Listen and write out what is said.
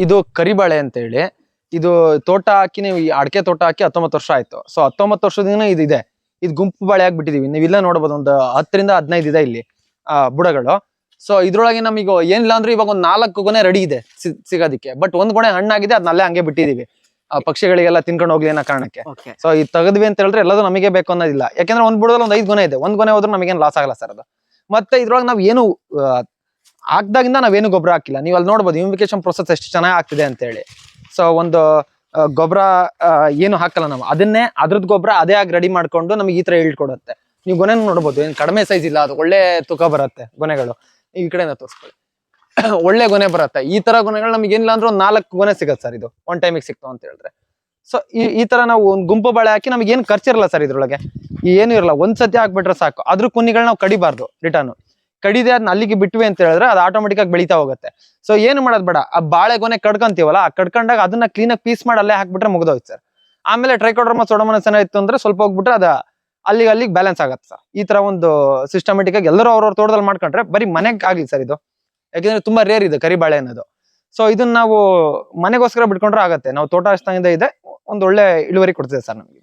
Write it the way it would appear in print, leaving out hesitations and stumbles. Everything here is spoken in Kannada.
ಇದು ಕರಿಬಾಳೆ ಅಂತ ಹೇಳಿ. ಇದು ತೋಟ ಹಾಕಿ ನೀವು ಈ ಅಡಕೆ ತೋಟ ಹಾಕಿ 19 ವರ್ಷ ಆಯ್ತು. ಸೊ 19 ವರ್ಷದಿಂದ ಇದು ಇದು ಗುಂಪು ಬಾಳೆ ಆಗ್ಬಿಟ್ಟಿದೀವಿ. ನೀವು ಇಲ್ಲ ನೋಡ್ಬೋದು, ಒಂದು 10 ರಿಂದ 15 ಇದೆ ಇಲ್ಲಿ ಬುಡಗಳು. ಸೊ ಇದ್ರೊಳಗೆ ನಮಗೆ ಏನಿಲ್ಲ ಅಂದ್ರೆ ಇವಾಗ ಒಂದು 4 ಗೊನೆ ರೆಡಿ ಇದೆ ಸಿಗೋದಿಕ್ಕೆ. ಬಟ್ ಒಂದ್ ಗೊನೆ ಹಣ್ಣಾಗಿದೆ, ಅದನ್ನಲ್ಲೇ ಹಂಗೆ ಬಿಟ್ಟಿದೀವಿ ಪಕ್ಷಿಗಳಿಗೆಲ್ಲ ತಿನ್ಕೊಂಡು ಹೋಗ್ಲಿ ಅನ್ನೋ ಕಾರಣಕ್ಕೆ. ಸೊ ಇದು ತೆಗದ್ವಿ ಅಂತ ಹೇಳಿದ್ರೆ ಎಲ್ಲದೂ ನಮಗೆ ಬೇಕು ಅನ್ನೋದಿಲ್ಲ. ಯಾಕಂದ್ರೆ ಒಂದ್ ಬುಡದಲ್ಲಿ ಒಂದು 5 ಗೊನೆ ಇದೆ, ಒಂದ್ ಗೊನೆ ಹೋದ್ರೂ ನಮಗೇನು ಲಾಸ್ ಆಗಲ್ಲ ಸರ್ ಅದು. ಮತ್ತೆ ಇದ್ರೊಳಗೆ ನಾವ್ ಏನು ಹಾಕ್ದಾಗಿಂದ ನಾವೇನು ಗೊಬ್ಬರ ಹಾಕಿಲ್ಲ. ನೀವು ಅಲ್ಲಿ ನೋಡ್ಬೋದು ಇನ್ವಿಕೇಶನ್ ಪ್ರೊಸೆಸ್ ಎಷ್ಟು ಚೆನ್ನಾಗಿ ಆಗ್ತಿದೆ ಅಂತ ಹೇಳಿ. ಸೊ ಒಂದು ಗೊಬ್ಬರ ಏನು ಹಾಕಲ್ಲ ನಾವು, ಅದನ್ನೇ ಅದ್ರದ್ದು ಗೊಬ್ಬರ ಅದೇ ಆಗಿ ರೆಡಿ ಮಾಡ್ಕೊಂಡು ನಮಗೆ ಈ ತರ ಹೇಳ್ಕೊಡುತ್ತೆ. ನೀವು ಗೊನೆ ನೋಡ್ಬೋದು, ಏನ್ ಕಡಿಮೆ ಸೈಜ್ ಇಲ್ಲ, ಅದು ಒಳ್ಳೆ ತೂಕ ಬರುತ್ತೆ ಗೊನೆಗಳು. ಈ ಕಡೆಯಿಂದ ತೋರಿಸ್ಕೊಳ್ಳಿ, ಒಳ್ಳೆ ಗೊನೆ ಬರುತ್ತೆ. ಈ ತರ ಗೊನೆಗಳು ನಮಗೆ ಏನಿಲ್ಲ ಅಂದ್ರೆ ಒಂದು 4 ಗೊನೆ ಸಿಗತ್ತೆ ಸರ್. ಇದು ಒನ್ ಟೈಮಿಗೆ ಸಿಕ್ತು ಅಂತ ಹೇಳಿದ್ರೆ. ಸೊ ಈ ತರ ನಾವು ಒಂದು ಗುಂಪು ಬಾಳೆ ಹಾಕಿ ನಮಗೆ ಏನು ಖರ್ಚಿರಲ್ಲ ಸರ್ ಇದ್ರೊಳಗೆ, ಏನು ಇರಲ್ಲ. ಒಂದ್ಸತಿ ಹಾಕ್ಬಿಟ್ರೆ ಸಾಕು. ಅದ್ರ ಕುನ್ನಿಗಳು ನಾವು ಕಡಿಬಾರ್ದು, ರಿಟರ್ನ್ ಕಡಿದೆ ಅದನ್ನ ಅಲ್ಲಿಗೆ ಬಿಟ್ವಿ ಅಂತ ಹೇಳಿದ್ರೆ ಅದು ಆಟೋಮೆಟಿಕ್ ಆಗಿ ಬೆಳೀತಾ ಹೋಗುತ್ತೆ. ಸೊ ಏನು ಮಾಡೋದು ಬೇಡ, ಆ ಬಾಳೆಗೊನೆ ಕಡ್ಕೊಂತೀವಲ್ಲ, ಆ ಕಡ್ಕೊಂಡಾಗ ಅದನ್ನ ಕ್ಲೀನಾಗಿ ಪೀಸ್ ಮಾಡಿ ಅಲ್ಲೇ ಹಾಕ್ಬಿಟ್ರೆ ಮುಗಿದೋಯ್ತು ಸರ್. ಆಮೇಲೆ ಟ್ರೈಕೋಡರ್ಮಾ ಸೂಡೋಮೋನಾಸ್ ಇತ್ತು ಅಂದ್ರೆ ಸ್ವಲ್ಪ ಹೋಗ್ಬಿಟ್ರೆ ಅದ ಅಲ್ಲಿಗೆ ಬ್ಯಾಲೆನ್ಸ್ ಆಗತ್ತೆ ಸರ್. ಈ ತರ ಒಂದು ಸಿಸ್ಟಮೆಟಿಕ್ ಆಗಿ ಎಲ್ಲರೂ ಅವ್ರವ್ರ ತೋಟದಲ್ಲಿ ಮಾಡ್ಕೊಂಡ್ರೆ ಬರೀ ಮನೆಗೆ ಆಗ್ಲಿ ಸರ್ ಇದು. ಯಾಕಂದ್ರೆ ತುಂಬಾ ರೇರ್ ಇದೆ ಕರಿಬಾಳೆ ಅನ್ನೋದು. ಸೊ ಇದನ್ನ ನಾವು ಮನೆಗೋಸ್ಕರ ಬಿಟ್ಕೊಂಡ್ರೆ ಆಗತ್ತೆ. ನಾವು ತೋಟ ಅಷ್ಟಾಗಿದೆ ಇದೆ, ಒಂದು ಒಳ್ಳೆ ಇಳುವರಿ ಕೊಡ್ತದೆ ಸರ್ ನಮಗೆ.